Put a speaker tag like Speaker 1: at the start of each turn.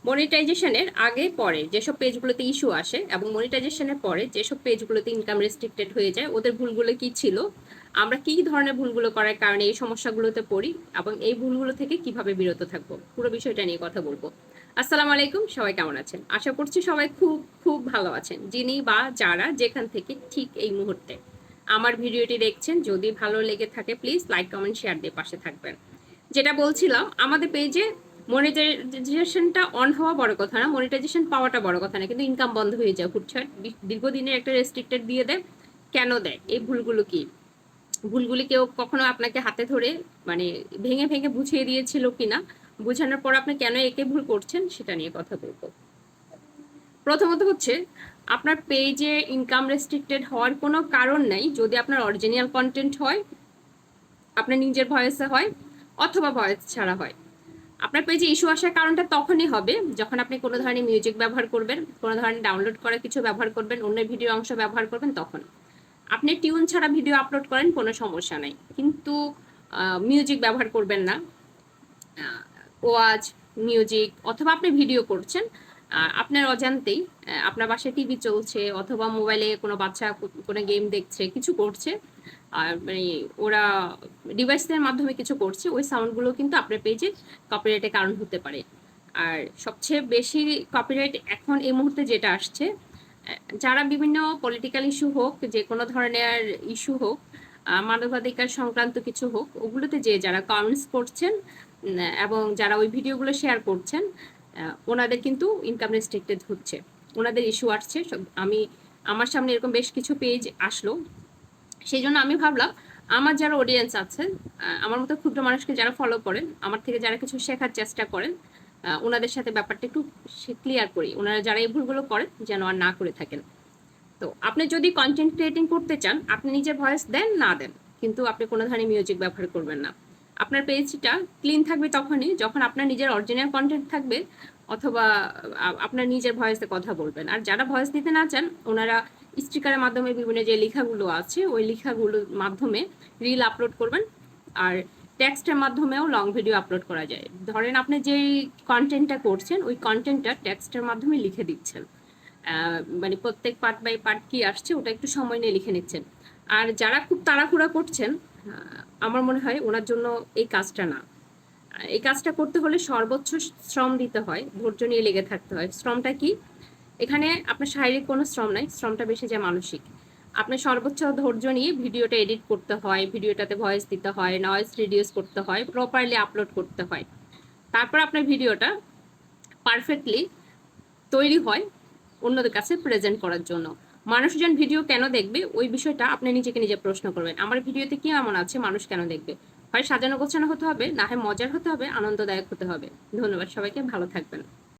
Speaker 1: মনিটাইজেশনের আগে পরে যেসব পেজগুলোতে ইস্যু আসে এবং মনিটাইজেশনের পরে যেসব পেজগুলোতে ইনকাম রেস্ট্রিক্টেড হয়ে যায় ওদের ভুলগুলো কি ছিল, আমরা কি ধরনের ভুলগুলো করার কারণে এই সমস্যাগুলোতে পড়ি এবং এই ভুলগুলো থেকে কিভাবে বিরত থাকবো, পুরো বিষয়টা নিয়ে কথা বলবো। আসসালামু আলাইকুম, সবাই কেমন আছেন? আশা করছি সবাই খুব খুব ভালো আছেন। যিনি বা যারা যেখান থেকে ঠিক এই মুহূর্তে আমার ভিডিওটি দেখছেন, যদি ভালো লেগে থাকে প্লিজ লাইক কমেন্ট শেয়ার দিয়ে পাশে থাকবেন। যেটা বলছিলাম, আমাদের পেজে মনিটাইজেশনটা অন হওয়া বড় কথা না, মনিটাইজেশন পাওয়াটা বড় কথা না, কিন্তু ইনকাম বন্ধ হয়ে যায় হুটহাট। দীর্ঘদিনের একটা রেস্ট্রিক্টেড দিয়ে দেয়। কেন দেয়? এই ভুলগুলো কি? ভুলগুলি কেউ কখনো আপনাকে হাতে ধরে মানে ভেঙে ভেঙে বুঝিয়ে দিয়েছিল কিনা, বোঝানোর পর আপনি কেন একে ভুল করছেন সেটা নিয়ে কথা বলবো। প্রথমত হচ্ছে, আপনার পেজে ইনকাম রেস্ট্রিক্টেড হওয়ার কোনো কারণ নাই যদি আপনার অরিজিনাল কন্টেন্ট হয়, আপনার নিজের ভয়েসে হয়, অথবা ভয়েস ছাড়া হয়। আপনার পেজে ইস্যু আসার কারণটা তখনই হবে যখন আপনি কোনো ধরনের মিউজিক ব্যবহার করবেন, কোনো ধরনের ডাউনলোড করা কিছু ব্যবহার করবেন, অন্য ভিডিও অংশ ব্যবহার করবেন। তখন আপনি টিউন ছাড়া ভিডিও আপলোড করেন, কোনো সমস্যা নাই, কিন্তু মিউজিক ব্যবহার করবেন না। ওয়াজ, মিউজিক, অথবা আপনি ভিডিও করছেন আপনার অজান্তেই, আপনার বাসায় টিভি চলছে অথবা মোবাইলে কোনো বাচ্চা কোনো গেম দেখছে, কিছু করছে, আর মানে ওরা ডিভাইসের মাধ্যমে কিছু করছে, ওই সাউন্ডগুলো কিন্তু আপনার পেজে কপিরাইটের কারণ হতে পারে। আর সবচেয়ে বেশি কপিরাইট এখন এই মুহূর্তে যেটা আসছে, যারা বিভিন্ন পলিটিক্যাল ইস্যু হোক, যে কোনো ধরনের ইস্যু হোক, মানবাধিকার সংক্রান্ত কিছু হোক, ওগুলোতে যে যারা কমেন্টস করছেন এবং যারা ওই ভিডিওগুলো শেয়ার করছেন, ওনাদের কিন্তু ইনকাম রেস্ট্রিক্টেড হচ্ছে, ওনাদের ইস্যু আসছে। আমি আমার সামনে এরকম বেশ কিছু পেজ আসলো, সেই জন্য আমি ভাবলাম আমার যারা অডিয়েন্স আছে, আমার মতো ক্ষুদ্র মানুষকে যারা ফলো করেন, আমার থেকে যারা কিছু শেখার চেষ্টা করেন, ওনাদের সাথে ব্যাপারটা একটু ক্লিয়ার করি, ওনারা যারা এই ভুলগুলো করেন যেন আর না করে থাকেন। তো আপনি যদি কন্টেন্ট ক্রিয়েটিং করতে চান, আপনি নিজের ভয়েস দেন না দেন, কিন্তু আপনি কোনো ধরনের মিউজিক ব্যবহার করবেন না। আপনার পেজটা ক্লিন থাকবে তখনই যখন আপনার নিজের অরিজিনাল কন্টেন্ট থাকবে, অথবা আপনার নিজের ভয়েসে কথা বলবেন। আর যারা ভয়েস দিতে না চান, ওনারা স্টিকারের মাধ্যমে বিভিন্ন যে লেখাগুলো আছে ওই লেখাগুলোর মাধ্যমে রিল আপলোড করবেন। আর টেক্সটের মাধ্যমেও লং ভিডিও আপলোড করা যায়। ধরেন আপনি যেই কন্টেন্টটা করছেন ওই কন্টেন্টটা টেক্সটের মাধ্যমে লিখে দিচ্ছেন, মানে প্রত্যেক পার্ট বাই পার্ট কি আসছে ওটা একটু সময় নিয়ে লিখে নিচ্ছেন। আর যারা খুব তাড়াহুড়া করছেন, আমার মনে হয় ওনার জন্য এই কাজটা না। এই কাজটা করতে হলে সর্বোচ্চ শ্রম দিতে হয়, ধৈর্য নিয়ে লেগে থাকতে হয়। শ্রমটা কি? এখানে আপনার শারীরিক কোনো শ্রম নাই, শ্রমটা বেশি যায় মানসিক। আপনার সর্বোচ্চ ধৈর্য নিয়ে ভিডিওটা এডিট করতে হয়, ভিডিওটাতে ভয়েস দিতে হয়, নয়েজ রিডিউস করতে হয়, প্রপারলি আপলোড করতে হয়। তারপর আপনার ভিডিওটা পারফেক্টলি তৈরি হয় অন্যদের কাছে প্রেজেন্ট করার জন্য। মানুষজন ভিডিও কেন দেখবে ওই বিষয়টা আপনি নিজেকে নিজে প্রশ্ন করবেন। আমার ভিডিওতে কি এমন আছে মানুষ কেন দেখবে? হয় সাজানো গোছানো হতে হবে, না হয় মজার হতে হবে, আনন্দদায়ক হতে হবে। ধন্যবাদ সবাইকে, ভালো থাকবেন।